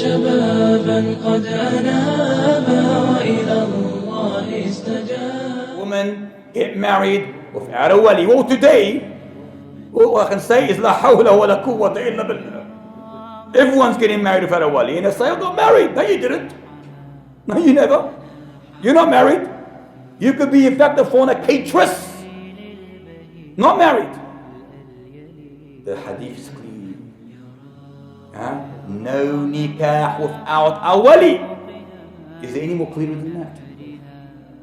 شبابا قد أنابا وإلى الله استجابا. Women get married without a wali. Well, today, all I can say is la hawla wa la quwwata illa billah. Everyone's getting married without a wali. And they say, I got married. No, you didn't. No, you never. You're not married. You could be, in fact, a fornicatress. Not married. The hadith is clear. No nikah without a wali. Is there any more clear than that?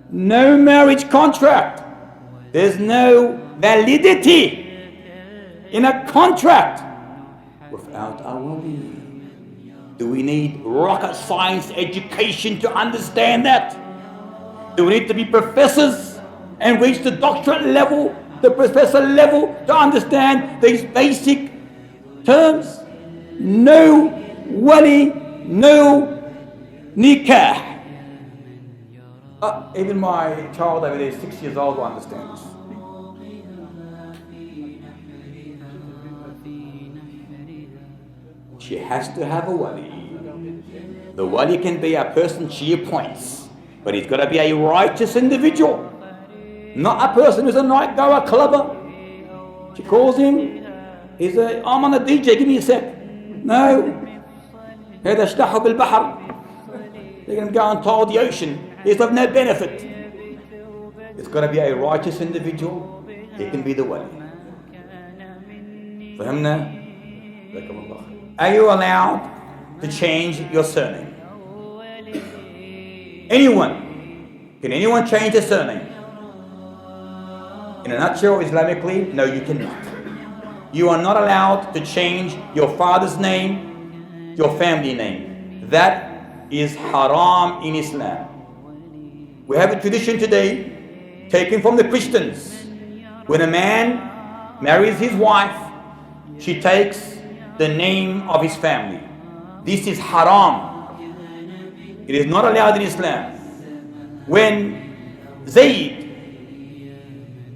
No marriage contract. There's no validity in a contract without a wali. Do we need rocket science education to understand that? Do we need to be professors and reach the doctorate level, the professor level, to understand these basic terms? No wali, no nikah. Even my child over there, 6 years old, will understand this. She has to have a wali. The wali can be a person she appoints, but he's got to be a righteous individual, not a person who's a night goer, clubber. She calls him, I'm on a DJ, give me a sec. No. هذا اشتحوا بالبحر. They're going to go and toil the ocean. It's of no benefit. It's got to be a righteous individual. He can be the wali. فهمنا؟ لكم الله. Are you allowed to change your surname? Anyone? Can anyone change their surname? In a nutshell, Islamically, no, you cannot. You are not allowed to change your father's name, your family name. That is haram in Islam. We have a tradition today taken from the Christians. When a man marries his wife, she takes the name of his family. This is haram. It is not allowed in Islam. When Zayd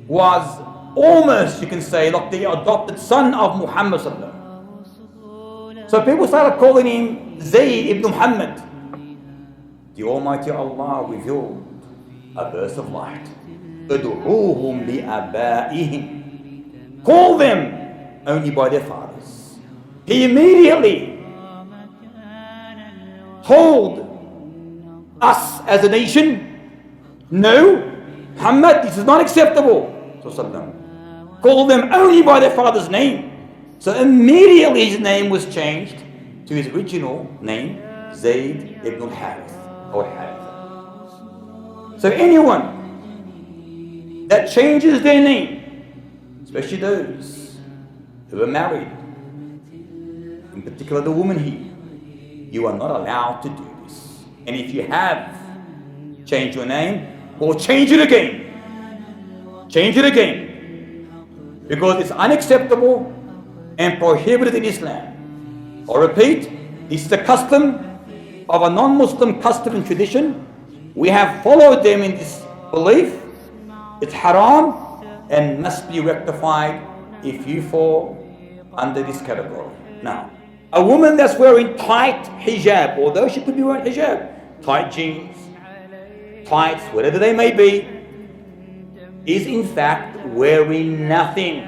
was almost, you can say, like the adopted son of Muhammad sallallahu alaihi wasallam. So people started calling him Zayd ibn Muhammad. The Almighty Allah revealed a verse of light. Ud'uuhum li'abaihim. Call them only by their fathers. He immediately told us as a nation, no, Muhammad, this is not acceptable. Call them only by their father's name. So immediately his name was changed to his original name, Zayd ibn al-Harith, or Harith. So anyone that changes their name, especially those who are married, in particular the woman here, you are not allowed to do this. And if you have changed your name, well, change it again. Change it again. Because it's unacceptable and prohibited in Islam. I repeat, this is a custom of a non-Muslim custom and tradition. We have followed them in this belief. It's haram and must be rectified if you fall under this category. Now, a woman that's wearing tight hijab, although she could be wearing hijab, tight jeans, tights, whatever they may be, is in fact wearing nothing.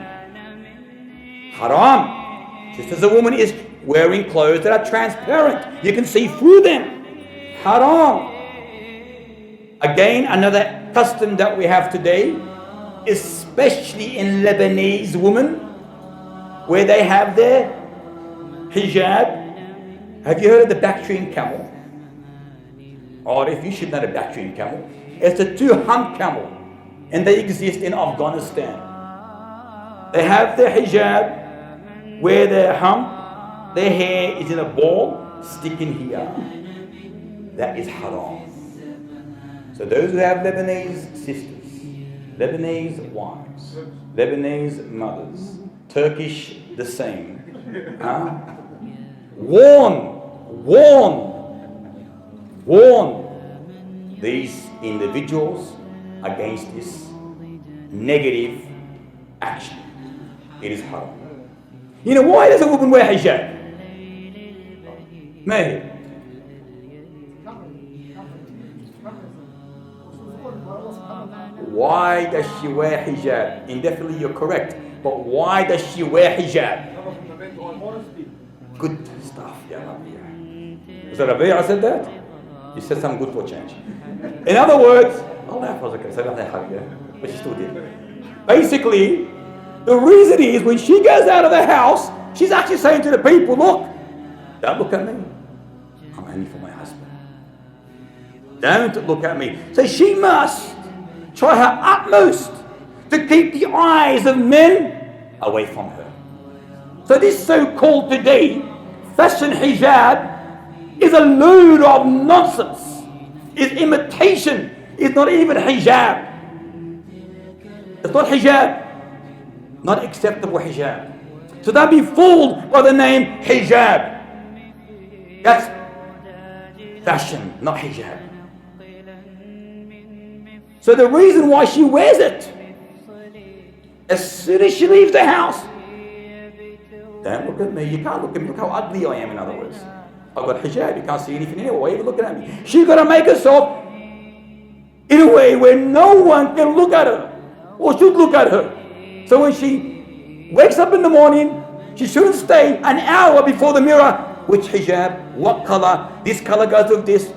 Haram. Just as a woman is wearing clothes that are transparent, you can see through them. Haram. Again, another custom that we have today, especially in Lebanese women, where they have their hijab. Have you heard of the Bactrian camel? Or if you should know the Bactrian camel, it's a two-hump camel, and they exist in Afghanistan. They have their hijab, where their hump, their hair is in a ball, sticking here. That is haram. So those who have Lebanese sisters, Lebanese wives, Lebanese mothers, Turkish the same, warn these individuals against this negative action. It is haram. You know, why does a woman wear hijab? why does she wear hijab? Indefinitely, you're correct. But why does she wear hijab? Good stuff, yeah. Is that Rabi'a said that? You said something good for change. In other words, but she still did. Basically, the reason is when she goes out of the house, she's actually saying to the people, look, don't look at me. I'm only for my husband. Don't look at me. So she must try her utmost to keep the eyes of men away from her. So this so-called today fashion hijab is a load of nonsense. It's imitation. It's not even hijab. It's not hijab. Not acceptable hijab. So don't be fooled by the name hijab. That's fashion, not hijab. So the reason why she wears it, as soon as she leaves the house, don't look at me, you can't look at me, look how ugly I am, in other words. I've got hijab, you can't see anything anyway, why are you looking at me? She's got to make herself in a way where no one can look at her, or should look at her. So when she wakes up in the morning, she shouldn't stay an hour before the mirror. Which hijab? What color? This color goes with this.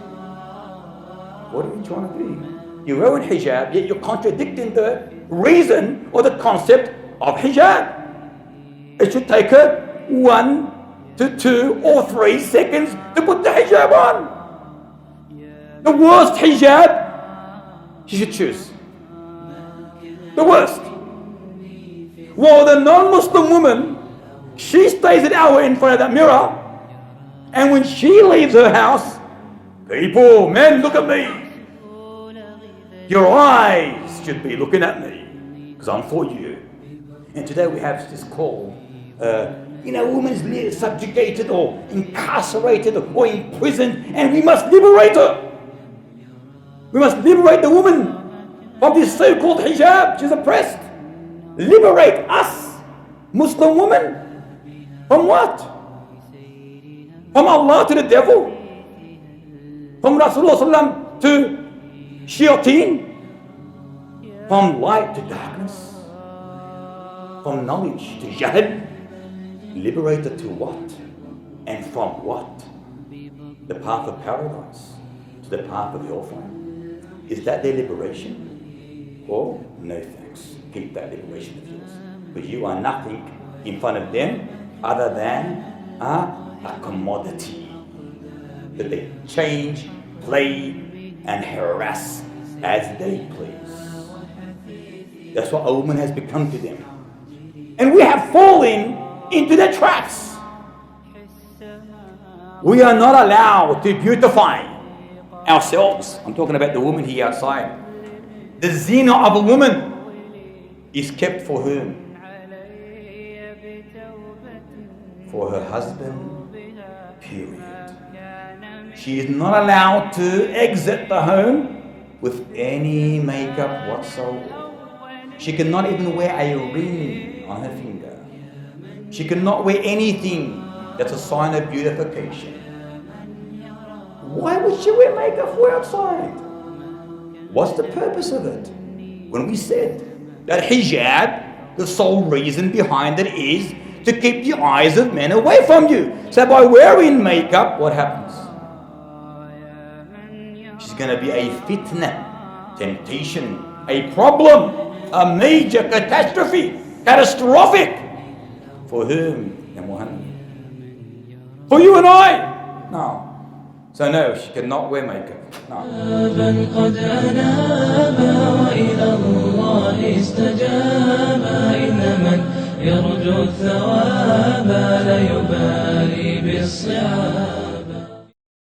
What are you trying to do? You're wearing hijab, yet you're contradicting the reason or the concept of hijab. It should take her 1 to 2 or 3 seconds to put the hijab on. The worst hijab she should choose. The worst. While the non-Muslim woman, she stays an hour in front of that mirror, and when she leaves her house, people, men, look at me. Your eyes should be looking at me, because I'm for you. And today we have this call, woman's subjugated or incarcerated or imprisoned, and we must liberate her. We must liberate the woman from this so-called hijab. She's oppressed. Liberate us, Muslim women, from what? From Allah to the devil? From Rasulullah sallam to shayateen? From light to darkness? From knowledge to jahl? Liberated to what? And from what? The path of paradise to the path of hellfire. Is that their liberation? Oh, no thanks. Keep that liberation of yours. But you are nothing in front of them other than a commodity that they change, play, and harass as they please. That's what a woman has become to them. And we have fallen into their traps. We are not allowed to beautify ourselves. I'm talking about the woman here outside. The zina of a woman is kept for whom? For her husband, period. She is not allowed to exit the home with any makeup whatsoever. She cannot even wear a ring on her finger. She cannot wear anything that's a sign of beautification. Why would she wear makeup for outside? What's the purpose of it? When we said that hijab, the sole reason behind it is to keep the eyes of men away from you. So by wearing makeup, what happens? She's going to be a fitna, temptation, a problem, a major catastrophe, catastrophic. For whom? For you and I? No. So no, she cannot wear makeup. No. قد أنابا وإلى الله استجابا إن من يرجو الثواب لا يبالي بالصعاب.